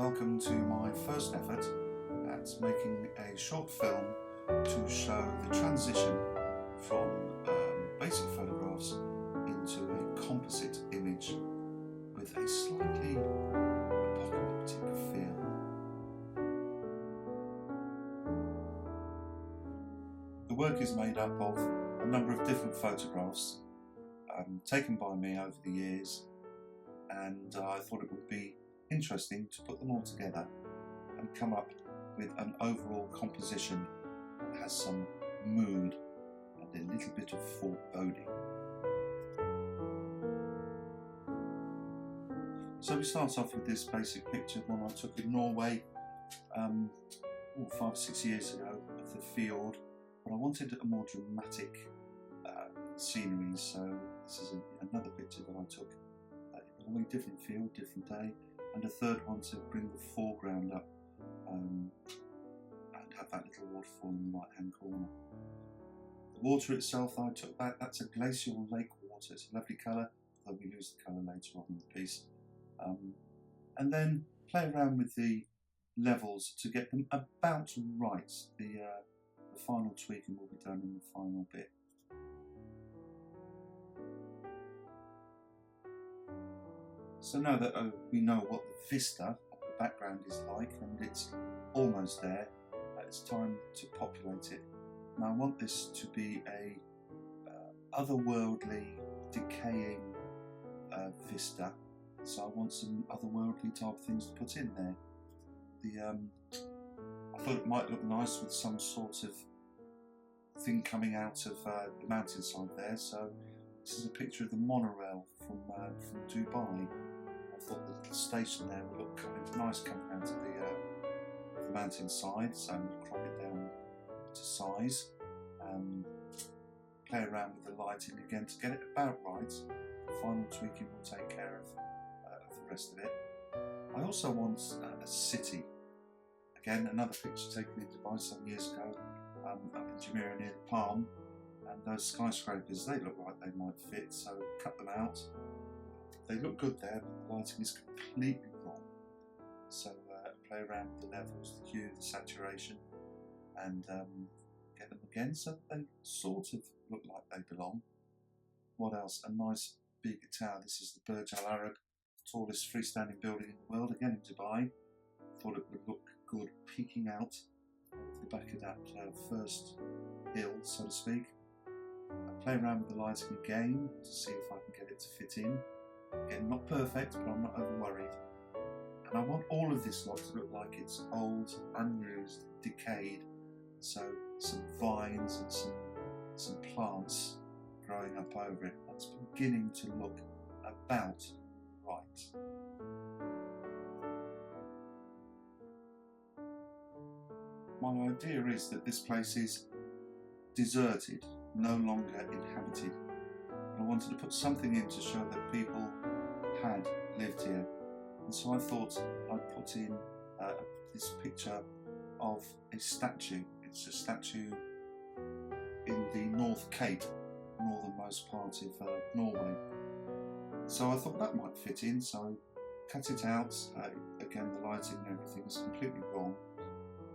welcome to my first effort at making a short film to show the transition from basic photographs into a composite image with a slightly apocalyptic feel. The work is made up of a number of different photographs taken by me over the years, and I thought it would be interesting to put them all together and come up with an overall composition that has some mood and a little bit of foreboding. So we start off with this basic picture, one I took in Norway 5 or 6 years ago of the fjord, but I wanted a more dramatic scenery, so this is another picture that I took in a different field, different day, and a third one to bring the foreground up and have that little waterfall in the right hand corner. The water itself I took back, that's a glacial lake water, it's a lovely colour, although we lose the colour later on in the piece. And then play around with the levels to get them about right. The final tweaking will be done in the final bit. So now that we know what the vista of the background is like and it's almost there, it's time to populate it. Now I want this to be a otherworldly, decaying vista, so I want some otherworldly type things to put in there. I thought it might look nice with some sort of thing coming out of the mountainside there, so this is a picture of the monorail from Dubai. I thought the little station there would look nice coming out of the mountainside, so I'm going to crop it down to size. Play around with the lighting again to get it about right. The final tweaking will take care of the rest of it. I also want a city. Again, another picture taken in Dubai some years ago, up in Jumeirah near the Palm, and those skyscrapers, they look like they might fit, so cut them out. They look good there, but the lighting is completely wrong. So play around with the levels, the hue, the saturation, and get them again so they sort of look like they belong. What else? A nice big tower. This is the Burj Al Arab, tallest freestanding building in the world, again in Dubai. Thought it would look good peeking out of the back of that first hill, so to speak. I play around with the lighting again to see if I can get it to fit in. Again, not perfect, but I'm not over worried. And I want all of this lot to look like it's old, unused, decayed. So some vines and some plants growing up over it. That's beginning to look about right. My idea is that this place is deserted, no longer inhabited. I wanted to put something in to show that people had lived here, and so I thought I'd put in this picture of a statue. It's a statue in the North Cape, northernmost part of Norway. So I thought that might fit in, so cut it out. Again, the lighting and everything is completely wrong.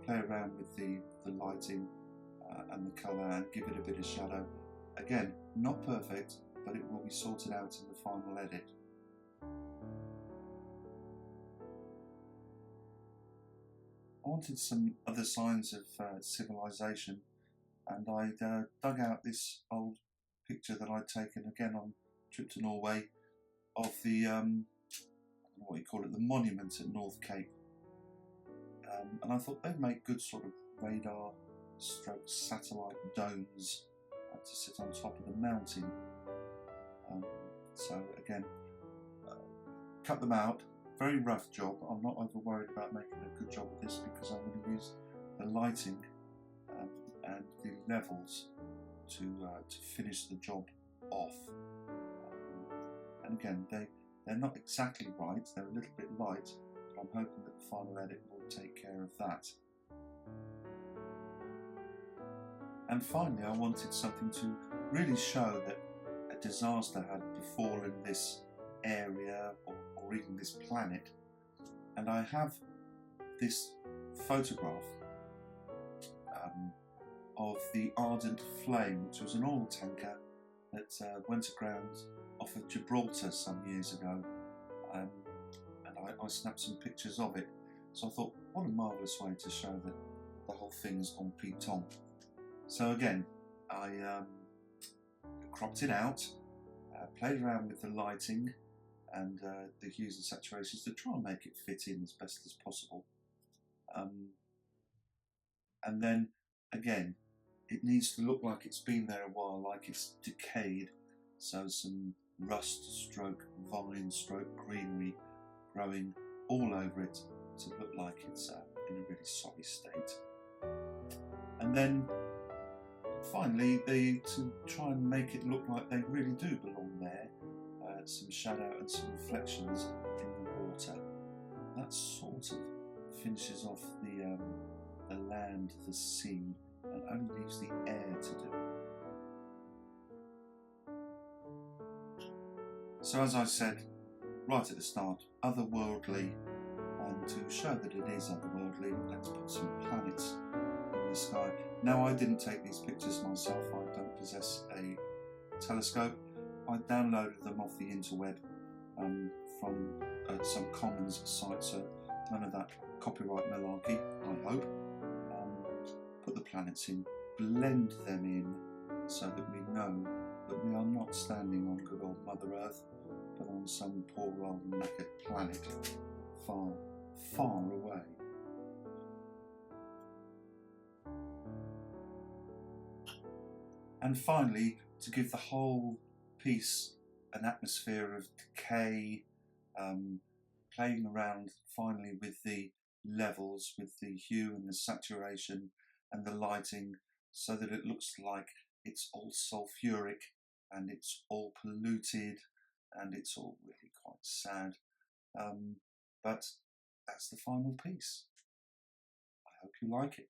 Play around with the lighting and the colour and give it a bit of shadow. Again, not perfect, but it will be sorted out in the final edit. I wanted some other signs of civilization, and I dug out this old picture that I'd taken again on a trip to Norway of the, I don't know what you call it, the monument at North Cape. And I thought they'd make good sort of radar stroke satellite domes to sit on top of the mountain. So again, cut them out. Very rough job. I'm not over worried about making a good job of this because I'm going to use the lighting and the levels to finish the job off. And again, they're not exactly right. They're a little bit light, but I'm hoping that the final edit will take care of that. And finally, I wanted something to really show that a disaster had befallen this area or even this planet. And I have this photograph of the Ardent Flame, which was an oil tanker that went aground off of Gibraltar some years ago, and I snapped some pictures of it. So I thought, what a marvellous way to show that the whole thing's gone peeped on. So again, I cropped it out, played around with the lighting and the hues and saturations to try and make it fit in as best as possible. And then again, it needs to look like it's been there a while, like it's decayed, so some rust stroke vine stroke greenery growing all over it to look like it's in a really sorry state. And then finally, to try and make it look like they really do belong there, some shadow and some reflections in the water. That sort of finishes off the land, the sea, and only leaves the air to do. So as I said right at the start, otherworldly, and to show that it is otherworldly, let's put some planets in the sky. Now, I didn't take these pictures myself, I don't possess a telescope. I downloaded them off the interweb from some Commons site, so none of that copyright malarkey, I hope. Put the planets in, blend them in, so that we know that we are not standing on good old Mother Earth, but on some poor old knackered planet far, far away. And finally, to give the whole piece an atmosphere of decay, playing around finally with the levels, with the hue and the saturation and the lighting, so that it looks like it's all sulphuric and it's all polluted and it's all really quite sad. But that's the final piece. I hope you like it.